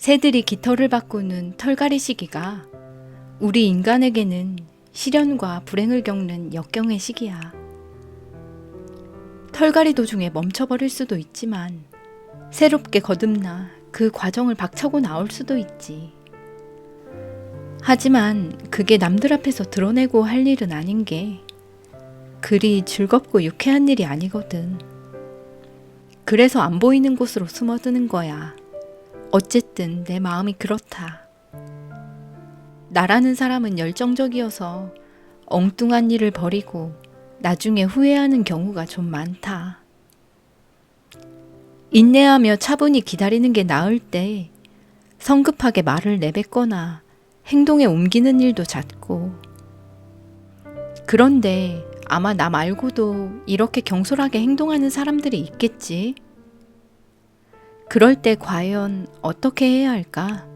새들이 깃털을 바꾸는 털갈이 시기가 우리 인간에게는 시련과 불행을 겪는 역경의 시기야. 털갈이 도중에 멈춰버릴 수도 있지만 새롭게 거듭나 그 과정을 박차고 나올 수도 있지. 하지만 그게 남들 앞에서 드러내고 할 일은 아닌 게 그리 즐겁고 유쾌한 일이 아니거든. 그래서 안 보이는 곳으로 숨어드는 거야. 어쨌든 내 마음이 그렇다. 나라는 사람은 열정적이어서 엉뚱한 일을 벌이고 나중에 후회하는 경우가 좀 많다. 인내하며 차분히 기다리는 게 나을 때 성급하게 말을 내뱉거나 행동에 옮기는 일도 잦고. 그런데 아마 나 말고도 이렇게 경솔하게 행동하는 사람들이 있겠지? 그럴 때 과연 어떻게 해야 할까?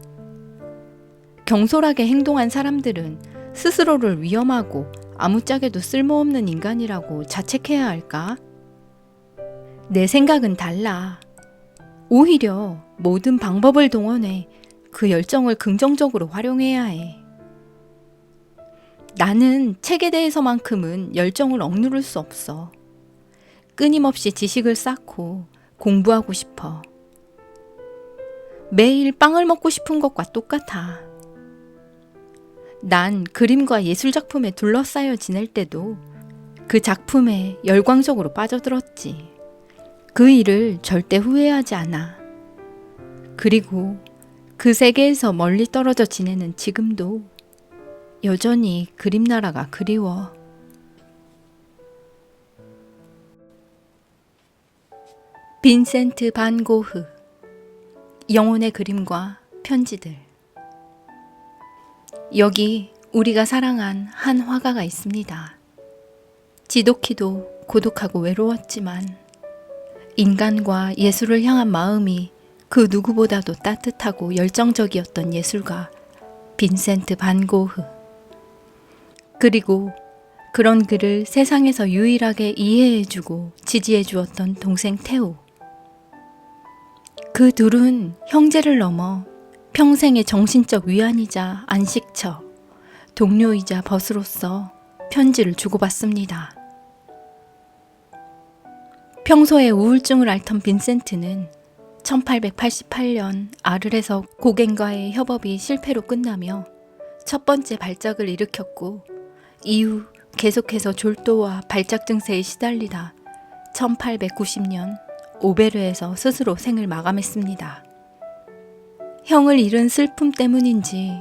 경솔하게 행동한 사람들은 스스로를 위험하고 아무짝에도 쓸모없는 인간이라고 자책해야 할까? 내 생각은 달라. 오히려 모든 방법을 동원해 그 열정을 긍정적으로 활용해야 해. 나는 책에 대해서만큼은 열정을 억누를 수 없어. 끊임없이 지식을 쌓고 공부하고 싶어. 매일 빵을 먹고 싶은 것과 똑같아. 난 그림과 예술 작품에 둘러싸여 지낼 때도 그 작품에 열광적으로 빠져들었지. 그 일을 절대 후회하지 않아. 그리고 그 세계에서 멀리 떨어져 지내는 지금도 여전히 그림나라가 그리워. 빈센트 반 고흐. 영혼의 그림과 편지들. 여기 우리가 사랑한 한 화가가 있습니다. 지독히도 고독하고 외로웠지만 인간과 예술을 향한 마음이 그 누구보다도 따뜻하고 열정적이었던 예술가 빈센트 반 고흐. 그리고 그런 그를 세상에서 유일하게 이해해주고 지지해주었던 동생 테오. 그 둘은 형제를 넘어 평생의 정신적 위안이자 안식처, 동료이자 벗으로서 편지를 주고받습니다. 평소에 우울증을 앓던 빈센트는 1888년 아르에서 고갱과의 협업이 실패로 끝나며 첫 번째 발작을 일으켰고 이후 계속해서 졸도와 발작 증세에 시달리다 1890년 오베르에서 스스로 생을 마감했습니다. 형을 잃은 슬픔 때문인지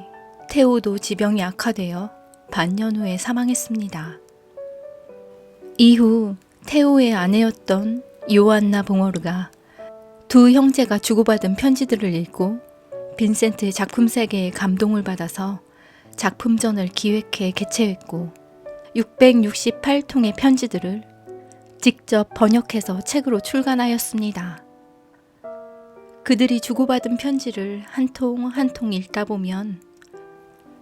테오도 지병이 악화되어 반년 후에 사망했습니다. 이후 테오의 아내였던 요안나 봉어르가 두 형제가 주고받은 편지들을 읽고 빈센트의 작품 세계에 감동을 받아서 작품전을 기획해 개최했고 668통의 편지들을 직접 번역해서 책으로 출간하였습니다. 그들이 주고받은 편지를 한 통 한 통 읽다 보면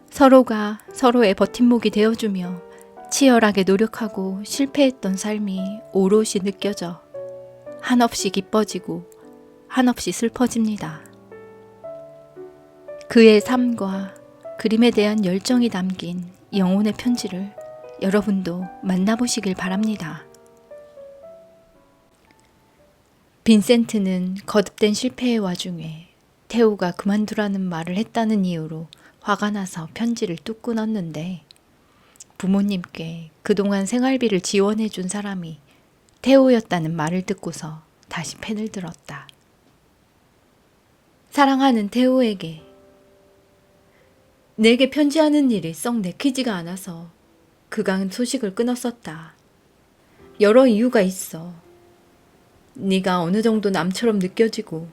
서로가 서로의 버팀목이 되어주며 치열하게 노력하고 실패했던 삶이 오롯이 느껴져 한없이 기뻐지고 한없이 슬퍼집니다. 그의 삶과 그림에 대한 열정이 담긴 영혼의 편지를 여러분도 만나보시길 바랍니다. 빈센트는 거듭된 실패의 와중에 테오가 그만두라는 말을 했다는 이유로 화가 나서 편지를 뚝 끊었는데 부모님께 그동안 생활비를 지원해준 사람이 테오였다는 말을 듣고서 다시 펜을 들었다. 사랑하는 테오에게 내게 편지하는 일이 썩 내키지가 않아서 그간 소식을 끊었었다. 여러 이유가 있어. 네가 어느 정도 남처럼 느껴지고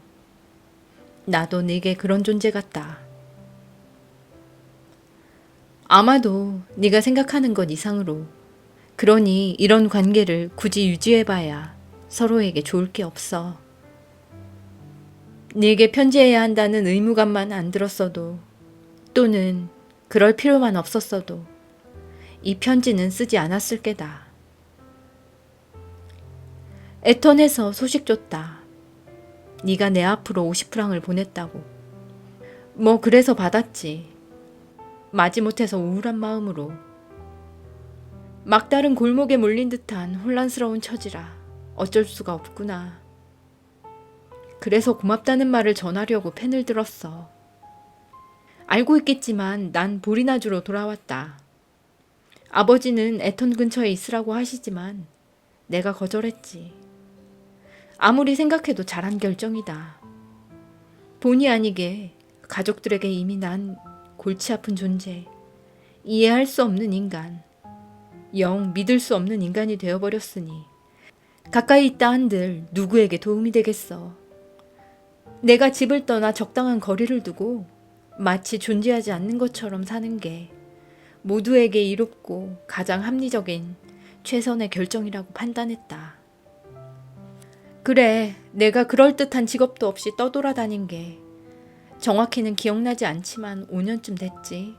나도 네게 그런 존재 같다. 아마도 네가 생각하는 것 이상으로 그러니 이런 관계를 굳이 유지해봐야 서로에게 좋을 게 없어. 네게 편지해야 한다는 의무감만 안 들었어도 또는 그럴 필요만 없었어도 이 편지는 쓰지 않았을 게다. 에턴에서 소식 줬다. 네가 내 앞으로 50프랑을 보냈다고. 뭐 그래서 받았지. 마지못해서 우울한 마음으로. 막다른 골목에 몰린 듯한 혼란스러운 처지라 어쩔 수가 없구나. 그래서 고맙다는 말을 전하려고 펜을 들었어. 알고 있겠지만 난 보리나주로 돌아왔다. 아버지는 애턴 근처에 있으라고 하시지만 내가 거절했지. 아무리 생각해도 잘한 결정이다. 본의 아니게 가족들에게 이미 난 골치 아픈 존재, 이해할 수 없는 인간, 영 믿을 수 없는 인간이 되어버렸으니 가까이 있다 한들 누구에게 도움이 되겠어. 내가 집을 떠나 적당한 거리를 두고 마치 존재하지 않는 것처럼 사는 게 모두에게 이롭고 가장 합리적인 최선의 결정이라고 판단했다. 그래, 내가 그럴듯한 직업도 없이 떠돌아다닌 게 정확히는 기억나지 않지만 5년쯤 됐지.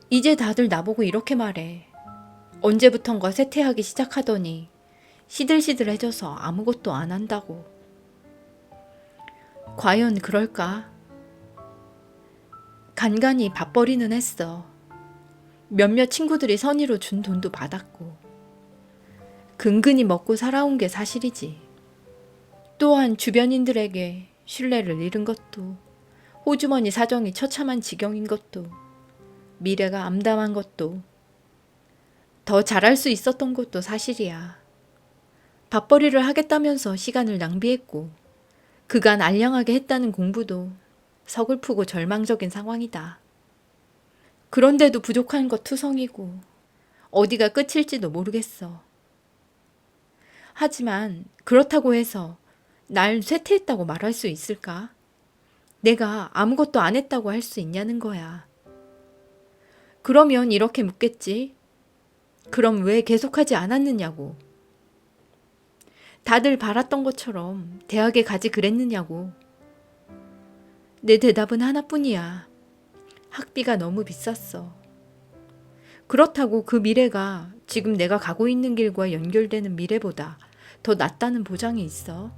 이제 다들 나보고 이렇게 말해. 언제부턴가 쇠퇴하기 시작하더니 시들시들해져서 아무것도 안 한다고. 과연 그럴까? 간간히 밥벌이는 했어. 몇몇 친구들이 선의로 준 돈도 받았고. 근근히 먹고 살아온 게 사실이지. 또한 주변인들에게 신뢰를 잃은 것도, 호주머니 사정이 처참한 지경인 것도, 미래가 암담한 것도, 더 잘할 수 있었던 것도 사실이야. 밥벌이를 하겠다면서 시간을 낭비했고, 그간 알량하게 했다는 공부도 서글프고 절망적인 상황이다. 그런데도 부족한 것 투성이고, 어디가 끝일지도 모르겠어. 하지만 그렇다고 해서 날 쇠퇴했다고 말할 수 있을까? 내가 아무것도 안 했다고 할 수 있냐는 거야. 그러면 이렇게 묻겠지. 그럼 왜 계속하지 않았느냐고. 다들 바랐던 것처럼 대학에 가지 그랬느냐고. 내 대답은 하나뿐이야. 학비가 너무 비쌌어. 그렇다고 그 미래가 지금 내가 가고 있는 길과 연결되는 미래보다 더 낫다는 보장이 있어?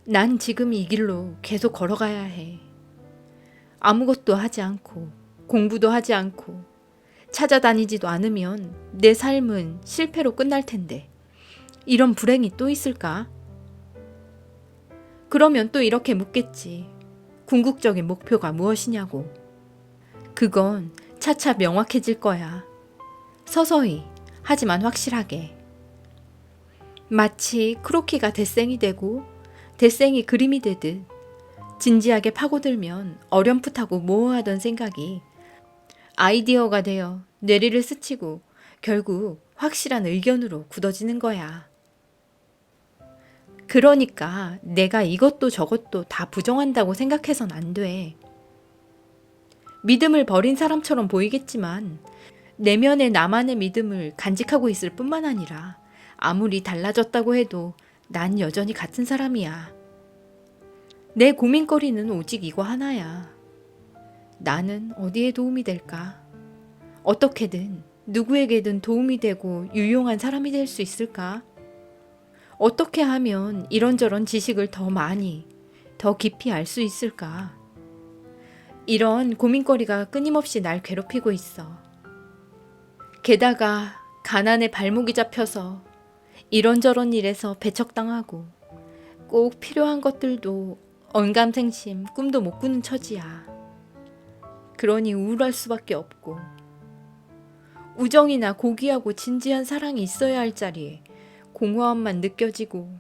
난 지금 이 길로 계속 걸어가야 해. 아무것도 하지 않고 공부도 하지 않고 찾아다니지도 않으면 내 삶은 실패로 끝날 텐데 이런 불행이 또 있을까? 그러면 또 이렇게 묻겠지. 궁극적인 목표가 무엇이냐고. 그건 차차 명확해질 거야. 서서히, 하지만 확실하게. 마치 크로키가 대생이 되고 대생이 그림이 되듯 진지하게 파고들면 어렴풋하고 모호하던 생각이 아이디어가 되어 뇌리를 스치고 결국 확실한 의견으로 굳어지는 거야. 그러니까 내가 이것도 저것도 다 부정한다고 생각해선 안 돼. 믿음을 버린 사람처럼 보이겠지만 내면의 나만의 믿음을 간직하고 있을 뿐만 아니라 아무리 달라졌다고 해도 난 여전히 같은 사람이야. 내 고민거리는 오직 이거 하나야. 나는 어디에 도움이 될까? 어떻게든 누구에게든 도움이 되고 유용한 사람이 될 수 있을까? 어떻게 하면 이런저런 지식을 더 많이, 더 깊이 알 수 있을까? 이런 고민거리가 끊임없이 날 괴롭히고 있어. 게다가 가난에 발목이 잡혀서 이런저런 일에서 배척당하고 꼭 필요한 것들도 언감생심 꿈도 못 꾸는 처지야. 그러니 우울할 수밖에 없고 우정이나 고귀하고 진지한 사랑이 있어야 할 자리에 공허함만 느껴지고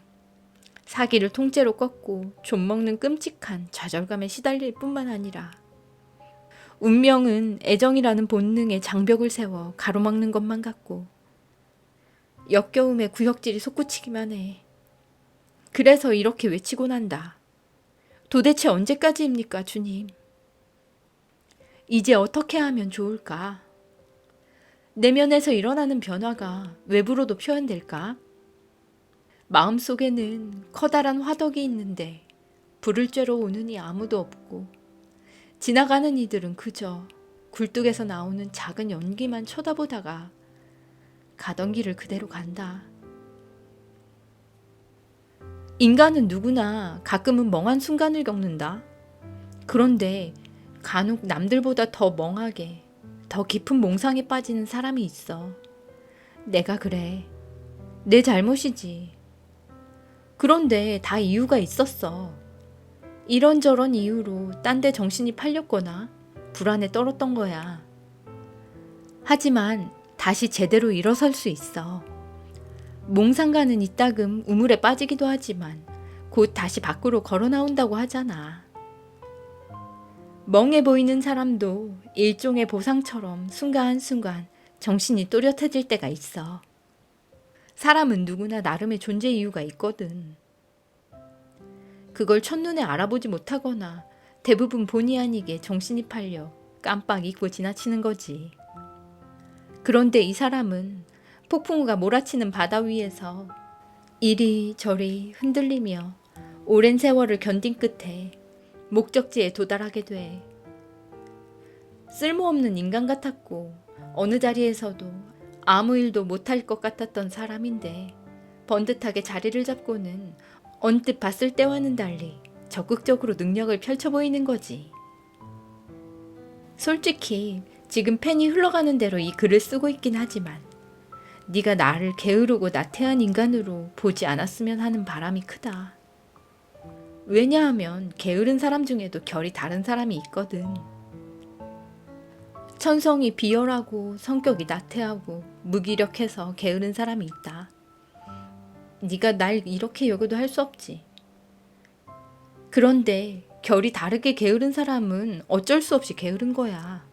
사기를 통째로 꺾고 좀먹는 끔찍한 좌절감에 시달릴 뿐만 아니라 운명은 애정이라는 본능에 장벽을 세워 가로막는 것만 같고 역겨움에 구역질이 솟구치기만 해. 그래서 이렇게 외치곤 한다. 도대체 언제까지입니까, 주님? 이제 어떻게 하면 좋을까? 내면에서 일어나는 변화가 외부로도 표현될까? 마음속에는 커다란 화덕이 있는데 불을 쬐러 오는 이 아무도 없고 지나가는 이들은 그저 굴뚝에서 나오는 작은 연기만 쳐다보다가 가던 길을 그대로 간다. 인간은 누구나 가끔은 멍한 순간을 겪는다. 그런데 간혹 남들보다 더 멍하게, 더 깊은 몽상에 빠지는 사람이 있어. 내가 그래. 내 잘못이지. 그런데 다 이유가 있었어. 이런저런 이유로 딴 데 정신이 팔렸거나 불안에 떨었던 거야. 하지만 다시 제대로 일어설 수 있어. 몽상가는 이따금 우물에 빠지기도 하지만 곧 다시 밖으로 걸어 나온다고 하잖아. 멍해 보이는 사람도 일종의 보상처럼 순간순간 정신이 또렷해질 때가 있어. 사람은 누구나 나름의 존재 이유가 있거든. 그걸 첫눈에 알아보지 못하거나 대부분 본의 아니게 정신이 팔려 깜빡 잊고 지나치는 거지. 그런데 이 사람은 폭풍우가 몰아치는 바다 위에서 이리저리 흔들리며 오랜 세월을 견딘 끝에 목적지에 도달하게 돼. 쓸모없는 인간 같았고 어느 자리에서도 아무 일도 못할 것 같았던 사람인데 번듯하게 자리를 잡고는 언뜻 봤을 때와는 달리 적극적으로 능력을 펼쳐 보이는 거지. 솔직히 지금 펜이 흘러가는 대로 이 글을 쓰고 있긴 하지만 네가 나를 게으르고 나태한 인간으로 보지 않았으면 하는 바람이 크다. 왜냐하면 게으른 사람 중에도 결이 다른 사람이 있거든. 천성이 비열하고 성격이 나태하고 무기력해서 게으른 사람이 있다. 네가 날 이렇게 여겨도 할 수 없지. 그런데 결이 다르게 게으른 사람은 어쩔 수 없이 게으른 거야.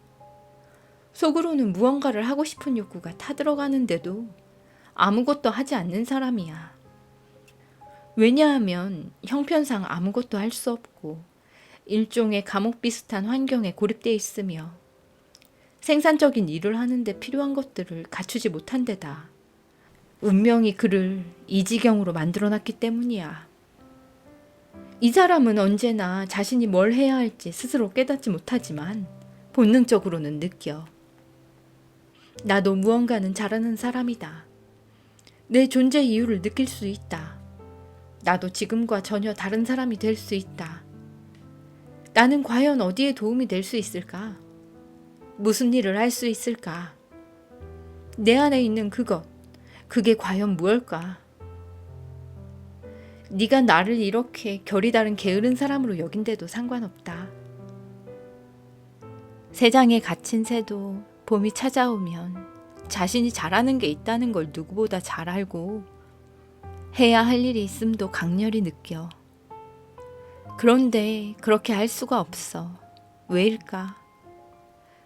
속으로는 무언가를 하고 싶은 욕구가 타들어가는데도 아무것도 하지 않는 사람이야. 왜냐하면 형편상 아무것도 할 수 없고 일종의 감옥 비슷한 환경에 고립돼 있으며 생산적인 일을 하는데 필요한 것들을 갖추지 못한 데다 운명이 그를 이 지경으로 만들어놨기 때문이야. 이 사람은 언제나 자신이 뭘 해야 할지 스스로 깨닫지 못하지만 본능적으로는 느껴. 나도 무언가는 잘하는 사람이다. 내 존재 이유를 느낄 수 있다. 나도 지금과 전혀 다른 사람이 될 수 있다. 나는 과연 어디에 도움이 될 수 있을까? 무슨 일을 할 수 있을까? 내 안에 있는 그것, 그게 과연 무엇일까? 네가 나를 이렇게 결이 다른 게으른 사람으로 여긴데도 상관없다. 세상에 갇힌 새도 봄이 찾아오면 자신이 잘하는 게 있다는 걸 누구보다 잘 알고 해야 할 일이 있음도 강렬히 느껴. 그런데 그렇게 할 수가 없어. 왜일까?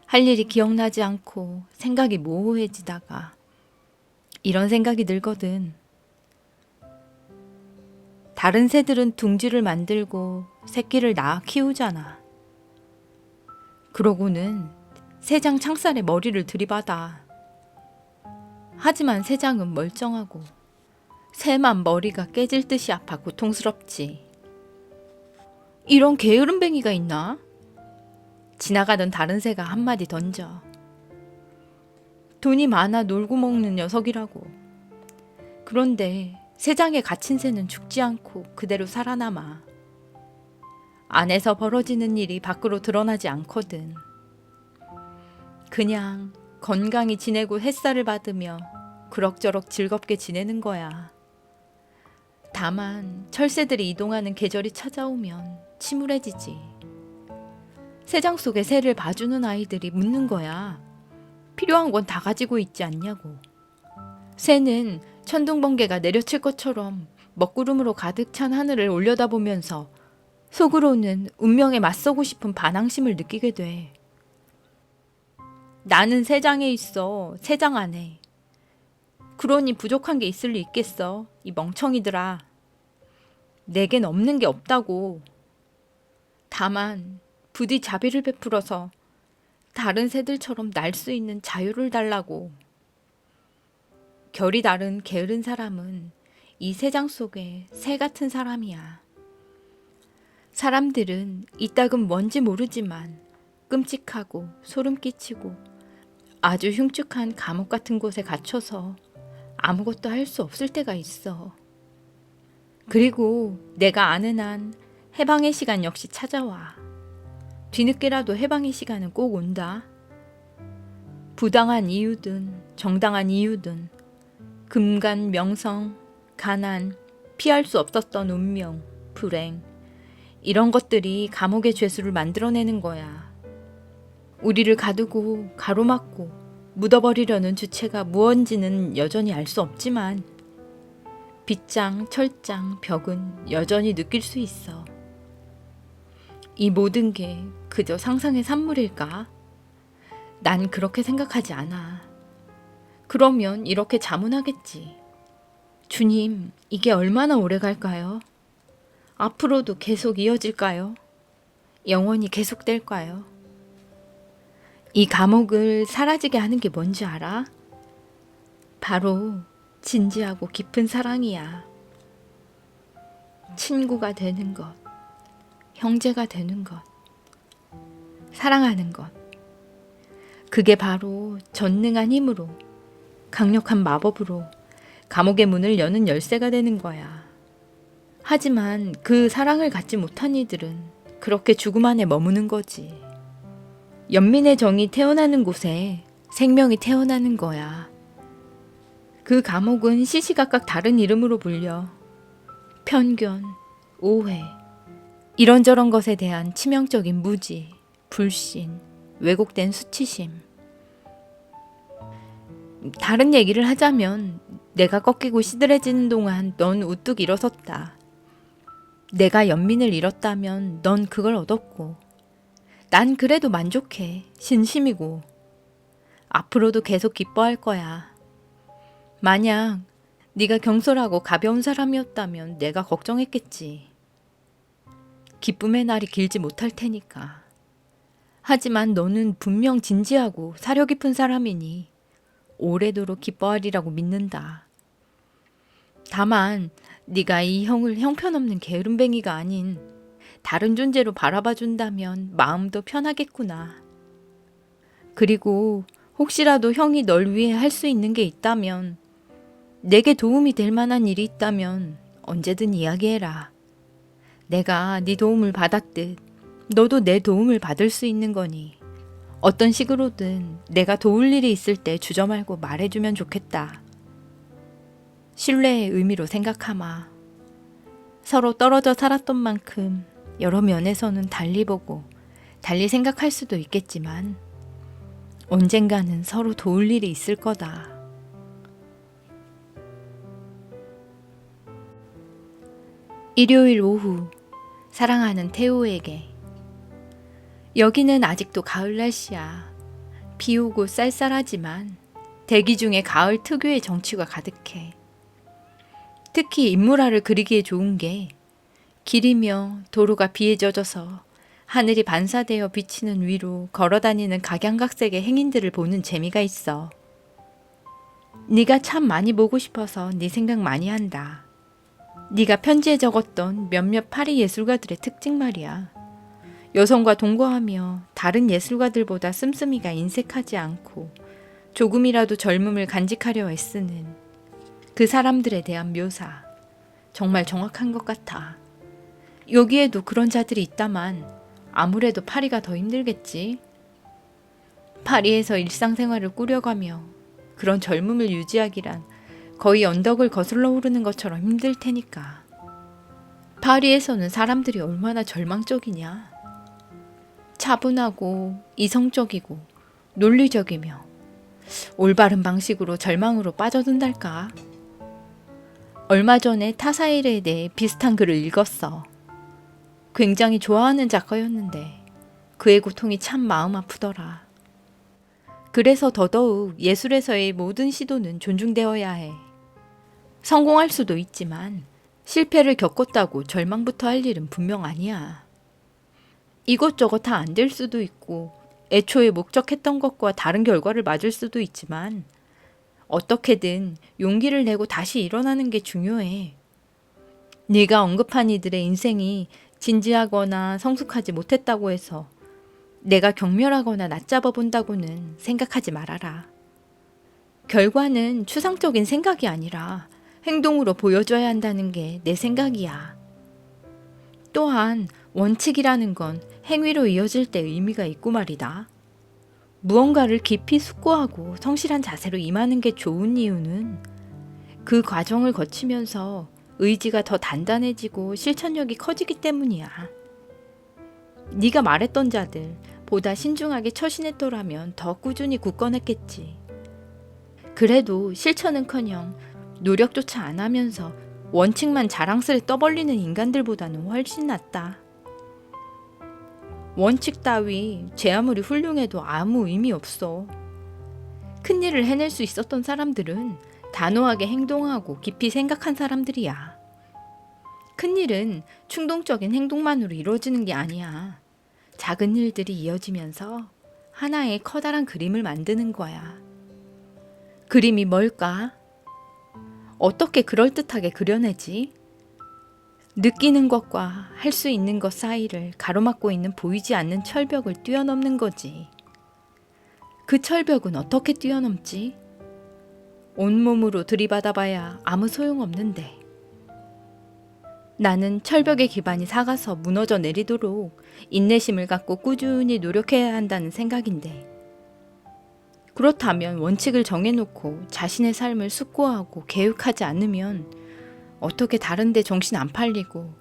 할 일이 기억나지 않고 생각이 모호해지다가 이런 생각이 들거든. 다른 새들은 둥지를 만들고 새끼를 낳아 키우잖아. 그러고는 새장 창살에 머리를 들이받아. 하지만 새장은 멀쩡하고 새만 머리가 깨질 듯이 아파 고통스럽지. 이런 게으름뱅이가 있나? 지나가던 다른 새가 한마디 던져. 돈이 많아 놀고 먹는 녀석이라고. 그런데 새장에 갇힌 새는 죽지 않고 그대로 살아남아. 안에서 벌어지는 일이 밖으로 드러나지 않거든. 그냥 건강히 지내고 햇살을 받으며 그럭저럭 즐겁게 지내는 거야. 다만 철새들이 이동하는 계절이 찾아오면 침울해지지. 새장 속에 새를 봐주는 아이들이 묻는 거야. 필요한 건 다 가지고 있지 않냐고. 새는 천둥번개가 내려칠 것처럼 먹구름으로 가득 찬 하늘을 올려다보면서 속으로는 운명에 맞서고 싶은 반항심을 느끼게 돼. 나는 새장에 있어. 새장 안에. 그러니 부족한 게 있을 리 있겠어. 이 멍청이들아. 내겐 없는 게 없다고. 다만 부디 자비를 베풀어서 다른 새들처럼 날 수 있는 자유를 달라고. 결이 다른 게으른 사람은 이 새장 속에 새 같은 사람이야. 사람들은 이따금 뭔지 모르지만 끔찍하고 소름 끼치고 아주 흉측한 감옥 같은 곳에 갇혀서 아무것도 할 수 없을 때가 있어. 그리고 내가 아는 한 해방의 시간 역시 찾아와. 뒤늦게라도 해방의 시간은 꼭 온다. 부당한 이유든 정당한 이유든 금간 명성, 가난, 피할 수 없었던 운명, 불행 이런 것들이 감옥의 죄수를 만들어내는 거야. 우리를 가두고 가로막고 묻어버리려는 주체가 무언지는 여전히 알 수 없지만 빗장, 철장, 벽은 여전히 느낄 수 있어. 이 모든 게 그저 상상의 산물일까? 난 그렇게 생각하지 않아. 그러면 이렇게 자문하겠지. 주님, 이게 얼마나 오래 갈까요? 앞으로도 계속 이어질까요? 영원히 계속될까요? 이 감옥을 사라지게 하는 게 뭔지 알아? 바로 진지하고 깊은 사랑이야. 친구가 되는 것, 형제가 되는 것, 사랑하는 것. 그게 바로 전능한 힘으로, 강력한 마법으로 감옥의 문을 여는 열쇠가 되는 거야. 하지만 그 사랑을 갖지 못한 이들은 그렇게 죽음 안에 머무는 거지. 연민의 정이 태어나는 곳에 생명이 태어나는 거야. 그 감옥은 시시각각 다른 이름으로 불려. 편견, 오해, 이런저런 것에 대한 치명적인 무지, 불신, 왜곡된 수치심. 다른 얘기를 하자면 내가 꺾이고 시들해지는 동안 넌 우뚝 일어섰다. 내가 연민을 잃었다면 넌 그걸 얻었고 난 그래도 만족해. 진심이고 앞으로도 계속 기뻐할 거야. 만약 네가 경솔하고 가벼운 사람이었다면 내가 걱정했겠지. 기쁨의 날이 길지 못할 테니까. 하지만 너는 분명 진지하고 사려 깊은 사람이니 오래도록 기뻐하리라고 믿는다. 다만 네가 이 형을 형편없는 게으름뱅이가 아닌 다른 존재로 바라봐준다면 마음도 편하겠구나. 그리고 혹시라도 형이 널 위해 할 수 있는 게 있다면, 내게 도움이 될 만한 일이 있다면 언제든 이야기해라. 내가 네 도움을 받았듯 너도 내 도움을 받을 수 있는 거니 어떤 식으로든 내가 도울 일이 있을 때 주저 말고 말해주면 좋겠다. 신뢰의 의미로 생각하마. 서로 떨어져 살았던 만큼 여러 면에서는 달리 보고 달리 생각할 수도 있겠지만 언젠가는 서로 도울 일이 있을 거다. 일요일 오후, 사랑하는 태호에게. 여기는 아직도 가을 날씨야. 비 오고 쌀쌀하지만 대기 중에 가을 특유의 정취가 가득해. 특히 인물화를 그리기에 좋은 게 길이며 도로가 비에 젖어서 하늘이 반사되어 비치는 위로 걸어다니는 각양각색의 행인들을 보는 재미가 있어. 네가 참 많이 보고 싶어서 네 생각 많이 한다. 네가 편지에 적었던 몇몇 파리 예술가들의 특징 말이야. 여성과 동거하며 다른 예술가들보다 씀씀이가 인색하지 않고 조금이라도 젊음을 간직하려 애쓰는 그 사람들에 대한 묘사. 정말 정확한 것 같아. 여기에도 그런 자들이 있다만 아무래도 파리가 더 힘들겠지. 파리에서 일상생활을 꾸려가며 그런 젊음을 유지하기란 거의 언덕을 거슬러 오르는 것처럼 힘들 테니까. 파리에서는 사람들이 얼마나 절망적이냐. 차분하고 이성적이고 논리적이며 올바른 방식으로 절망으로 빠져든달까. 얼마 전에 타사일에 대해 비슷한 글을 읽었어. 굉장히 좋아하는 작가였는데 그의 고통이 참 마음 아프더라. 그래서 더더욱 예술에서의 모든 시도는 존중되어야 해. 성공할 수도 있지만 실패를 겪었다고 절망부터 할 일은 분명 아니야. 이것저것 다 안 될 수도 있고 애초에 목적했던 것과 다른 결과를 맞을 수도 있지만 어떻게든 용기를 내고 다시 일어나는 게 중요해. 네가 언급한 이들의 인생이 진지하거나 성숙하지 못했다고 해서 내가 경멸하거나 낮잡아 본다고는 생각하지 말아라. 결과는 추상적인 생각이 아니라 행동으로 보여줘야 한다는 게 내 생각이야. 또한 원칙이라는 건 행위로 이어질 때 의미가 있고 말이다. 무언가를 깊이 숙고하고 성실한 자세로 임하는 게 좋은 이유는 그 과정을 거치면서 의지가 더 단단해지고 실천력이 커지기 때문이야. 네가 말했던 자들 보다 신중하게 처신했더라면 더 꾸준히 굳건했겠지. 그래도 실천은커녕 노력조차 안 하면서 원칙만 자랑스레 떠벌리는 인간들보다는 훨씬 낫다. 원칙 따위 제 아무리 훌륭해도 아무 의미 없어. 큰일을 해낼 수 있었던 사람들은 단호하게 행동하고 깊이 생각한 사람들이야. 큰일은 충동적인 행동만으로 이루어지는 게 아니야. 작은 일들이 이어지면서 하나의 커다란 그림을 만드는 거야. 그림이 뭘까? 어떻게 그럴듯하게 그려내지? 느끼는 것과 할 수 있는 것 사이를 가로막고 있는 보이지 않는 철벽을 뛰어넘는 거지. 그 철벽은 어떻게 뛰어넘지? 온몸으로 들이받아봐야 아무 소용없는데. 나는 철벽의 기반이 사가서 무너져 내리도록 인내심을 갖고 꾸준히 노력해야 한다는 생각인데. 그렇다면 원칙을 정해놓고 자신의 삶을 숙고하고 계획하지 않으면 어떻게 다른데 정신 안 팔리고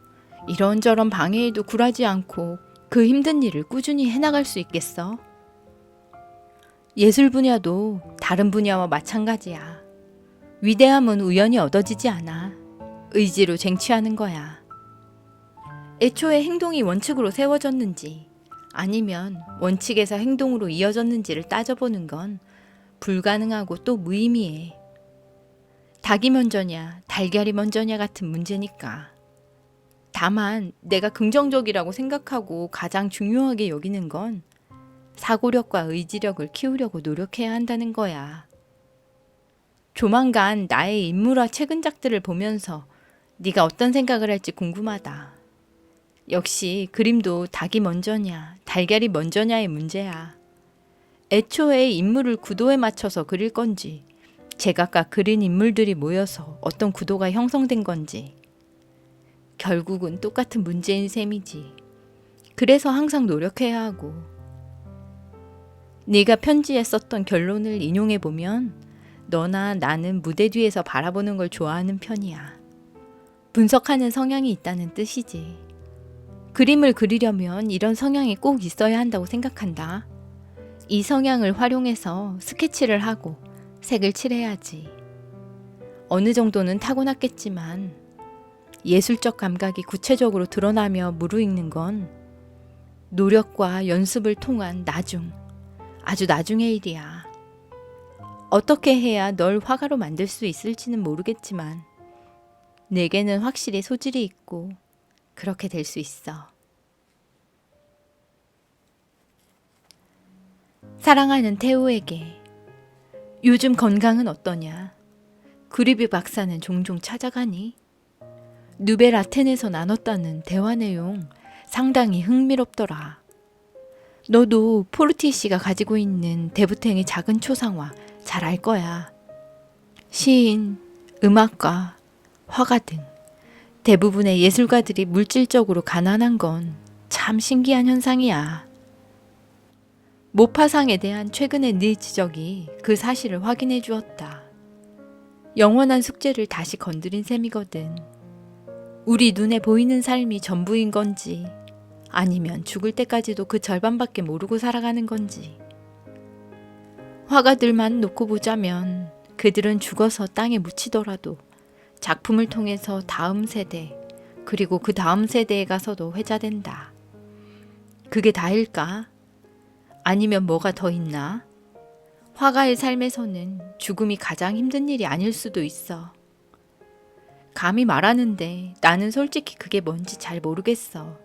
이런저런 방해에도 굴하지 않고 그 힘든 일을 꾸준히 해나갈 수 있겠어? 예술 분야도 다른 분야와 마찬가지야. 위대함은 우연히 얻어지지 않아. 의지로 쟁취하는 거야. 애초에 행동이 원칙으로 세워졌는지 아니면 원칙에서 행동으로 이어졌는지를 따져보는 건 불가능하고 또 무의미해. 닭이 먼저냐 달걀이 먼저냐 같은 문제니까. 다만 내가 긍정적이라고 생각하고 가장 중요하게 여기는 건 사고력과 의지력을 키우려고 노력해야 한다는 거야. 조만간 나의 인물화 최근작들을 보면서 네가 어떤 생각을 할지 궁금하다. 역시 그림도 닭이 먼저냐 달걀이 먼저냐의 문제야. 애초에 인물을 구도에 맞춰서 그릴 건지 제각각 그린 인물들이 모여서 어떤 구도가 형성된 건지 결국은 똑같은 문제인 셈이지. 그래서 항상 노력해야 하고. 네가 편지에 썼던 결론을 인용해보면 너나 나는 무대 뒤에서 바라보는 걸 좋아하는 편이야. 분석하는 성향이 있다는 뜻이지. 그림을 그리려면 이런 성향이 꼭 있어야 한다고 생각한다. 이 성향을 활용해서 스케치를 하고 색을 칠해야지. 어느 정도는 타고났겠지만 예술적 감각이 구체적으로 드러나며 무르익는 건 노력과 연습을 통한 아주 나중의 일이야. 어떻게 해야 널 화가로 만들 수 있을지는 모르겠지만 내게는 확실히 소질이 있고 그렇게 될 수 있어. 사랑하는 태우에게 요즘 건강은 어떠냐? 구리비 박사는 종종 찾아가니? 누벨 아텐에서 나눴다는 대화 내용 상당히 흥미롭더라. 너도 포르티 씨가 가지고 있는 대부탱의 작은 초상화 잘 알 거야. 시인, 음악가, 화가 등 대부분의 예술가들이 물질적으로 가난한 건 참 신기한 현상이야. 모파상에 대한 최근의 네 지적이 그 사실을 확인해 주었다. 영원한 숙제를 다시 건드린 셈이거든. 우리 눈에 보이는 삶이 전부인 건지 아니면 죽을 때까지도 그 절반밖에 모르고 살아가는 건지. 화가들만 놓고 보자면 그들은 죽어서 땅에 묻히더라도 작품을 통해서 다음 세대 그리고 그 다음 세대에 가서도 회자된다. 그게 다일까? 아니면 뭐가 더 있나? 화가의 삶에서는 죽음이 가장 힘든 일이 아닐 수도 있어. 감히 말하는데 나는 솔직히 그게 뭔지 잘 모르겠어.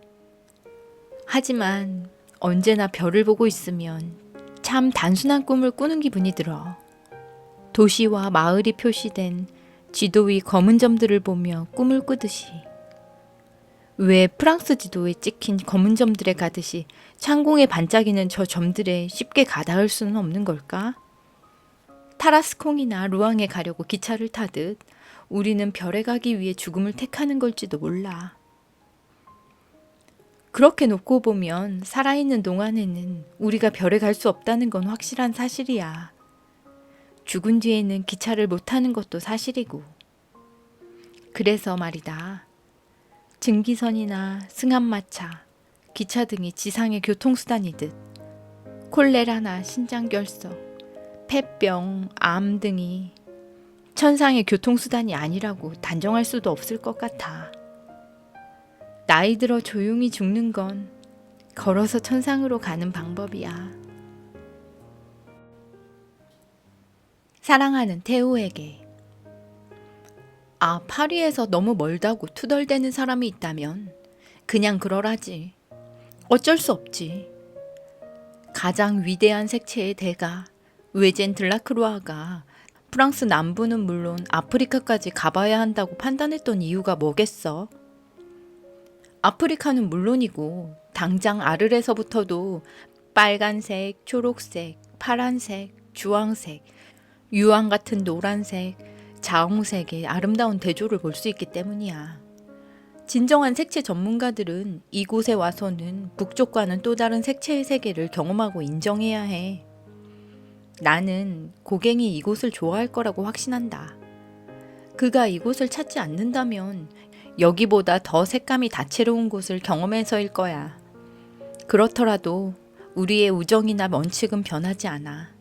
하지만 언제나 별을 보고 있으면 참 단순한 꿈을 꾸는 기분이 들어. 도시와 마을이 표시된 지도 위 검은 점들을 보며 꿈을 꾸듯이. 왜 프랑스 지도에 찍힌 검은 점들에 가듯이 창공에 반짝이는 저 점들에 쉽게 가닿을 수는 없는 걸까? 타라스콩이나 루앙에 가려고 기차를 타듯 우리는 별에 가기 위해 죽음을 택하는 걸지도 몰라. 그렇게 놓고 보면 살아있는 동안에는 우리가 별에 갈 수 없다는 건 확실한 사실이야. 죽은 뒤에는 기차를 못 타는 것도 사실이고. 그래서 말이다. 증기선이나 승합마차, 기차 등이 지상의 교통수단이듯 콜레라나 신장결석, 폐병, 암 등이 천상의 교통수단이 아니라고 단정할 수도 없을 것 같아. 나이 들어 조용히 죽는 건 걸어서 천상으로 가는 방법이야. 사랑하는 태우에게. 파리에서 너무 멀다고 투덜대는 사람이 있다면 그냥 그러라지. 어쩔 수 없지. 가장 위대한 색채의 대가 외젠 들라크루아가 프랑스 남부는 물론 아프리카까지 가봐야 한다고 판단했던 이유가 뭐겠어? 아프리카는 물론이고 당장 아르레서부터도 빨간색, 초록색, 파란색, 주황색, 유황 같은 노란색, 자홍색의 아름다운 대조를 볼 수 있기 때문이야. 진정한 색채 전문가들은 이곳에 와서는 북쪽과는 또 다른 색채의 세계를 경험하고 인정해야 해. 나는 고갱이 이곳을 좋아할 거라고 확신한다. 그가 이곳을 찾지 않는다면 여기보다 더 색감이 다채로운 곳을 경험해서일 거야. 그렇더라도 우리의 우정이나 원칙은 변하지 않아.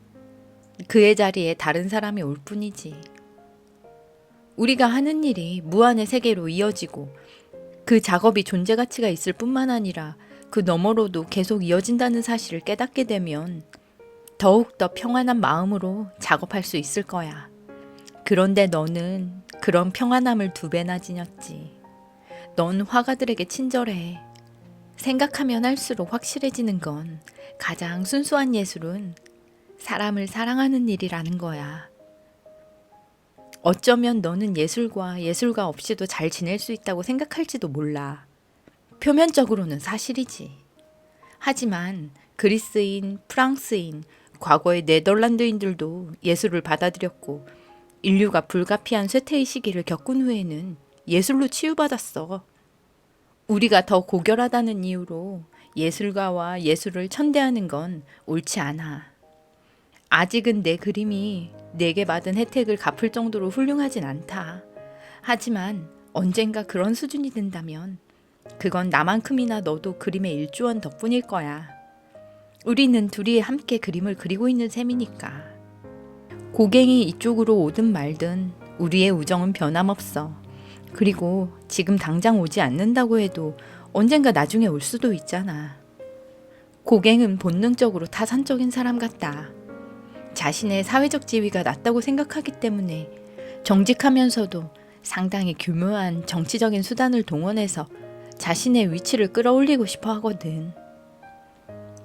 그의 자리에 다른 사람이 올 뿐이지. 우리가 하는 일이 무한의 세계로 이어지고 그 작업이 존재 가치가 있을 뿐만 아니라 그 너머로도 계속 이어진다는 사실을 깨닫게 되면 더욱더 평안한 마음으로 작업할 수 있을 거야. 그런데 너는 그런 평안함을 2배나 지녔지. 넌 화가들에게 친절해. 생각하면 할수록 확실해지는 건 가장 순수한 예술은 사람을 사랑하는 일이라는 거야. 어쩌면 너는 예술과 예술가 없이도 잘 지낼 수 있다고 생각할지도 몰라. 표면적으로는 사실이지. 하지만 그리스인, 프랑스인, 과거의 네덜란드인들도 예술을 받아들였고 인류가 불가피한 쇠퇴의 시기를 겪은 후에는 예술로 치유받았어. 우리가 더 고결하다는 이유로 예술가와 예술을 천대하는 건 옳지 않아. 아직은 내 그림이 내게 받은 혜택을 갚을 정도로 훌륭하진 않다. 하지만 언젠가 그런 수준이 된다면 그건 나만큼이나 너도 그림에 일조한 덕분일 거야. 우리는 둘이 함께 그림을 그리고 있는 셈이니까. 고갱이 이쪽으로 오든 말든 우리의 우정은 변함없어. 그리고 지금 당장 오지 않는다고 해도 언젠가 나중에 올 수도 있잖아. 고갱은 본능적으로 타산적인 사람 같다. 자신의 사회적 지위가 낮다고 생각하기 때문에 정직하면서도 상당히 교묘한 정치적인 수단을 동원해서 자신의 위치를 끌어올리고 싶어 하거든.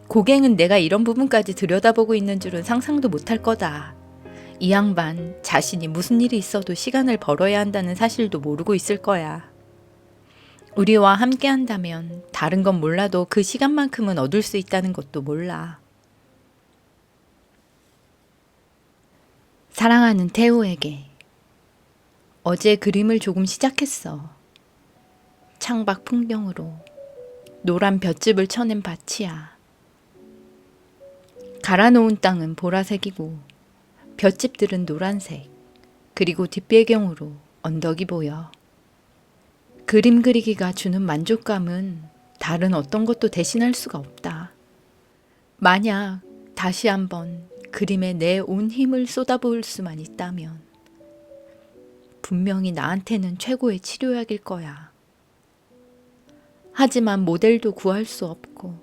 고갱은 내가 이런 부분까지 들여다보고 있는 줄은 상상도 못할 거다. 이 양반 자신이 무슨 일이 있어도 시간을 벌어야 한다는 사실도 모르고 있을 거야. 우리와 함께 한다면 다른 건 몰라도 그 시간만큼은 얻을 수 있다는 것도 몰라. 사랑하는 태우에게. 어제 그림을 조금 시작했어. 창밖 풍경으로 노란 볏짚을 쳐낸 밭이야. 갈아놓은 땅은 보라색이고 볏짚들은 노란색, 그리고 뒷배경으로 언덕이 보여. 그림 그리기가 주는 만족감은 다른 어떤 것도 대신할 수가 없다. 만약 다시 한번 그림에 내 온 힘을 쏟아부을 수만 있다면 분명히 나한테는 최고의 치료약일 거야. 하지만 모델도 구할 수 없고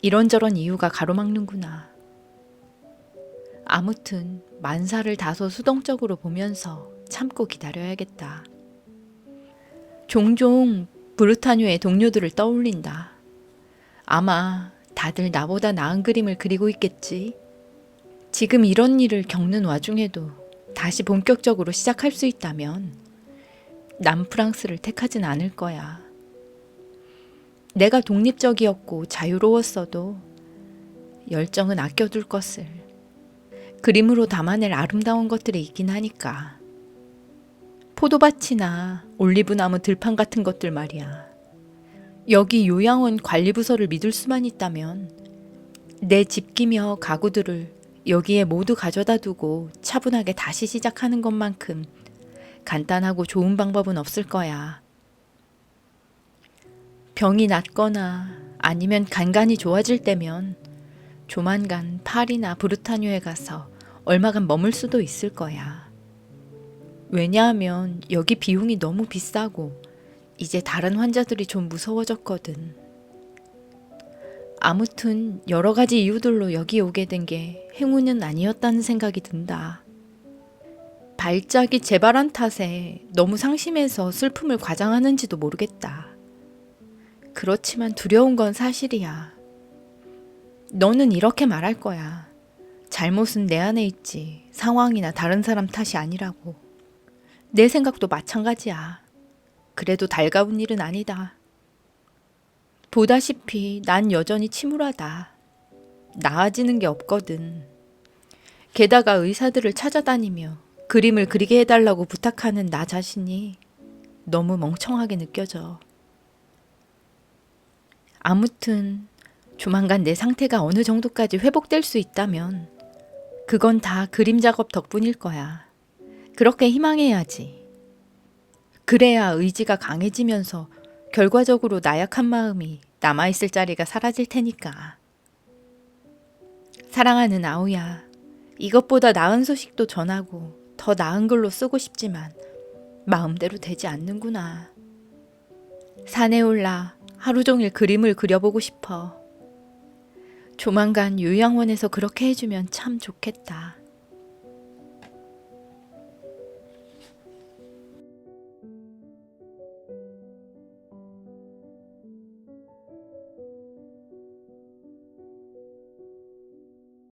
이런저런 이유가 가로막는구나. 아무튼 만사를 다소 수동적으로 보면서 참고 기다려야겠다. 종종 브루타뉴의 동료들을 떠올린다. 아마 다들 나보다 나은 그림을 그리고 있겠지. 지금 이런 일을 겪는 와중에도 다시 본격적으로 시작할 수 있다면 남프랑스를 택하진 않을 거야. 내가 독립적이었고 자유로웠어도 열정은 아껴둘 것을. 그림으로 담아낼 아름다운 것들이 있긴 하니까. 포도밭이나 올리브나무 들판 같은 것들 말이야. 여기 요양원 관리부서를 믿을 수만 있다면 내 집기며 가구들을 여기에 모두 가져다 두고 차분하게 다시 시작하는 것만큼 간단하고 좋은 방법은 없을 거야. 병이 낫거나 아니면 간간이 좋아질 때면 조만간 파리나 브루타뉴에 가서 얼마간 머물 수도 있을 거야. 왜냐하면 여기 비용이 너무 비싸고 이제 다른 환자들이 좀 무서워졌거든. 아무튼 여러 가지 이유들로 여기 오게 된 게 행운은 아니었다는 생각이 든다. 발작이 재발한 탓에 너무 상심해서 슬픔을 과장하는지도 모르겠다. 그렇지만 두려운 건 사실이야. 너는 이렇게 말할 거야. 잘못은 내 안에 있지. 상황이나 다른 사람 탓이 아니라고. 내 생각도 마찬가지야. 그래도 달가운 일은 아니다. 보다시피 난 여전히 침울하다. 나아지는 게 없거든. 게다가 의사들을 찾아다니며 그림을 그리게 해달라고 부탁하는 나 자신이 너무 멍청하게 느껴져. 아무튼 조만간 내 상태가 어느 정도까지 회복될 수 있다면 그건 다 그림 작업 덕분일 거야. 그렇게 희망해야지. 그래야 의지가 강해지면서 결과적으로 나약한 마음이 남아있을 자리가 사라질 테니까. 사랑하는 아우야, 이것보다 나은 소식도 전하고 더 나은 글로 쓰고 싶지만 마음대로 되지 않는구나. 산에 올라 하루 종일 그림을 그려보고 싶어. 조만간 요양원에서 그렇게 해주면 참 좋겠다.